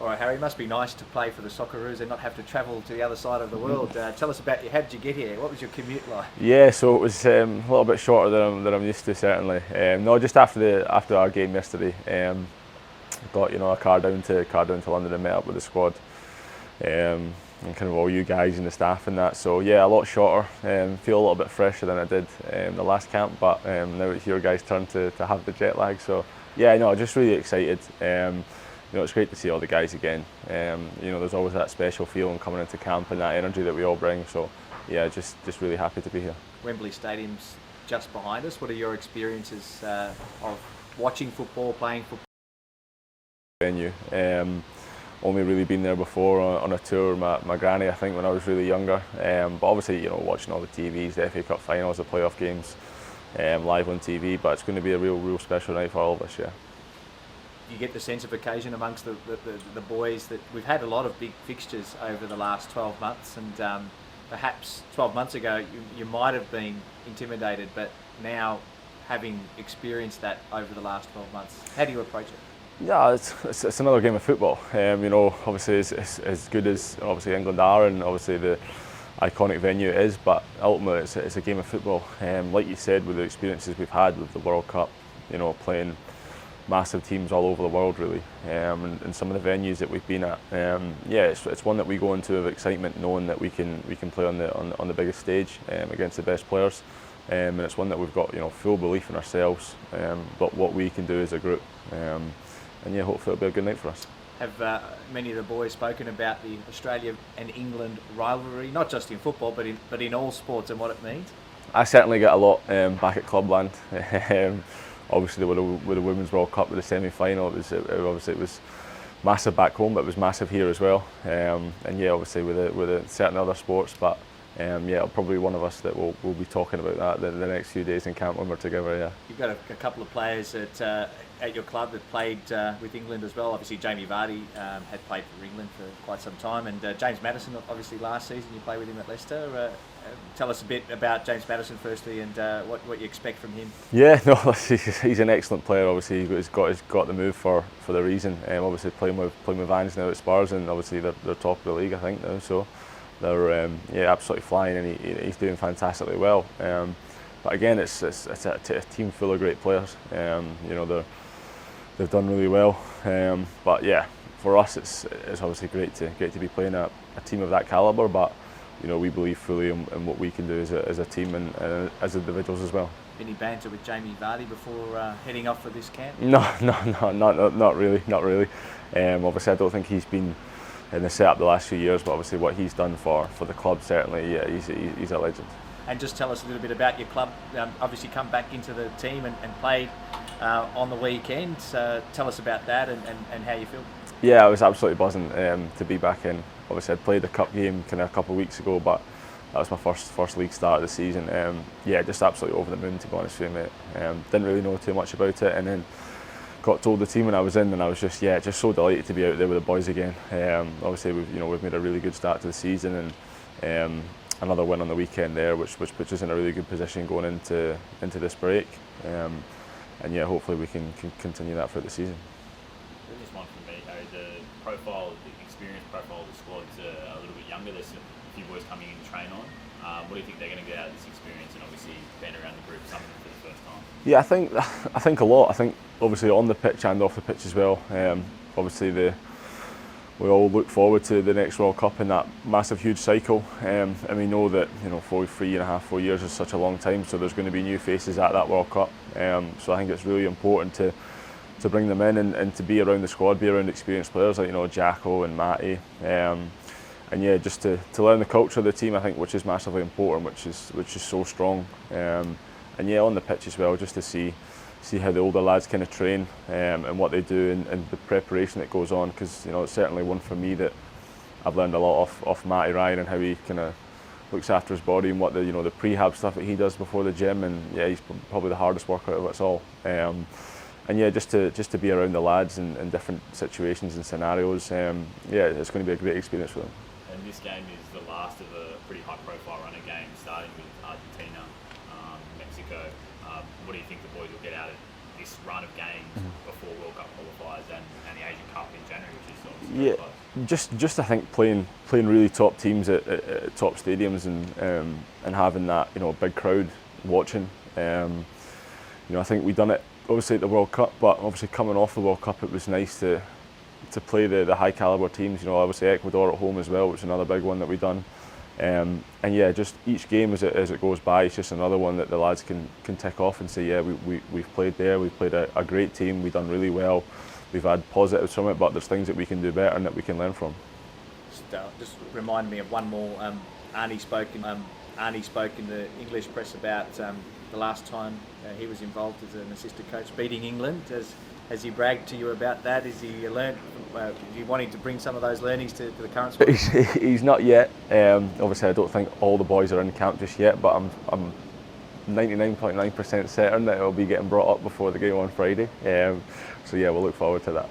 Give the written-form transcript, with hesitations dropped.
All right, Harry, it must be nice to play for the Socceroos and not have to travel to the other side of the world. Tell us about you. How did you get here? What was your commute like? Yeah, so it was a little bit shorter than I'm used to, certainly. No, just after our game yesterday, got a car down to London and met up with the squad, and kind of all you guys and the staff and that. So yeah, a lot shorter. Feel a little bit fresher than I did the last camp, but now it's your guys' turn to have the jet lag. So yeah, no, just really excited. It's great to see all the guys again. There's always that special feeling coming into camp and that energy that we all bring. So yeah, just really happy to be here. Wembley Stadium's just behind us. What are your experiences of watching football, playing football? Venue. Only really been there before on a tour. My granny, I think, when I was really younger. But obviously, watching all the TVs, the FA Cup finals, the playoff games, live on TV. But it's going to be a real special night for all of us. Yeah. You get the sense of occasion amongst the boys that we've had a lot of big fixtures over the last 12 months, and perhaps 12 months ago you might have been intimidated, but now, having experienced that over the last 12 months, how do you approach it? Yeah, it's another game of football. Obviously as good as obviously England are, and obviously the iconic venue it is, but ultimately it's a game of football. Like you said, with the experiences we've had with the World Cup, playing massive teams all over the world, really, and some of the venues that we've been at. It's one that we go into with excitement, knowing that we can play on the biggest stage against the best players, and it's one that we've got full belief in ourselves, but what we can do as a group, and hopefully it'll be a good night for us. Have many of the boys spoken about the Australia and England rivalry, not just in football, but in all sports, and what it means? I certainly get a lot back at Clubland. Obviously, with the Women's World Cup, with the semi-final, it was massive back home, but it was massive here as well. Obviously with certain other sports, but probably one of us that will be talking about that the next few days in camp when we're together. Yeah. You've got a couple of players at your club that played with England as well. Obviously, Jamie Vardy had played for England for quite some time, and James Maddison, obviously last season you played with him at Leicester. Tell us a bit about James Maddison firstly, and what you expect from him. Yeah, no, he's an excellent player. Obviously, he's got the move for the reason. Obviously, playing with Vans now at Spurs, and obviously they're top of the league, I think now. So they're absolutely flying, and he's doing fantastically well. But again, it's a team full of great players. They've done really well. But yeah, for us, it's obviously great to be playing a team of that calibre. But we believe fully in what we can do as a team and as individuals as well. Any banter with Jamie Vardy before heading off for this camp? No, not really. Obviously, I don't think he's been in the setup the last few years, but obviously what he's done for the club, certainly, yeah, he's a legend. And just tell us a little bit about your club. Obviously, come back into the team and played on the weekend. Tell us about that and how you feel. Yeah, I was absolutely buzzing to be back in. Obviously, I'd played a cup game kind of a couple of weeks ago, but that was my first league start of the season. Just absolutely over the moon, to be honest with you, mate. Didn't really know too much about it, and then got told the team when I was in, and I was just so delighted to be out there with the boys again. Obviously, we've made a really good start to the season, and another win on the weekend there, which puts us in a really good position going into this break. Hopefully we can continue that throughout the season. Just one from me, Harry. The experience profile of the squad's a little bit younger. There's a few boys coming in to train on. What do you think they're going to get out of this experience, and obviously being around the group, something for the first time? Yeah, I think a lot. I think obviously on the pitch and off the pitch as well. Obviously we all look forward to the next World Cup in that massive, huge cycle, and we know that 4 years is such a long time. So there's going to be new faces at that World Cup. So I think it's really important to bring them in and to be around the squad, be around experienced players like Jacko and Matty, just to learn the culture of the team. I think, which is massively important, which is so strong. On the pitch as well, just to see how the older lads kind of train and what they do and the preparation that goes on, because it's certainly one for me that I've learned a lot off Matty Ryan and how he kind of looks after his body and what the prehab stuff that he does before the gym, and he's probably the hardest worker of us all. Just to be around the lads in different situations and scenarios, it's going to be a great experience for them. And this game is the last of a pretty high-profile run of games, starting with Argentina, Mexico. What do you think the boys will get out of this run of games before World Cup qualifiers and the Asian Cup in January, which is obviously Yeah, just I think playing really top teams at top stadiums and having that big crowd watching. I think we done it obviously at the World Cup, but obviously coming off the World Cup, it was nice to play the high caliber teams. Obviously Ecuador at home as well, which is another big one that we've done. And yeah, just each game as it goes by, it's just another one that the lads can tick off and say, yeah, we've played there, we've played a great team, we've done really well, we've had positives from it, but there's things that we can do better and that we can learn from. Just remind me of one more. Arnie spoke in the English press about the last time he was involved as an assistant coach, beating England. Has he bragged to you about that? Is he learned? Is he wanting to bring some of those learnings to the current squad? He's not yet. Obviously, I don't think all the boys are in camp just yet, but I'm 99.9% certain that it'll be getting brought up before the game on Friday. So yeah, we'll look forward to that.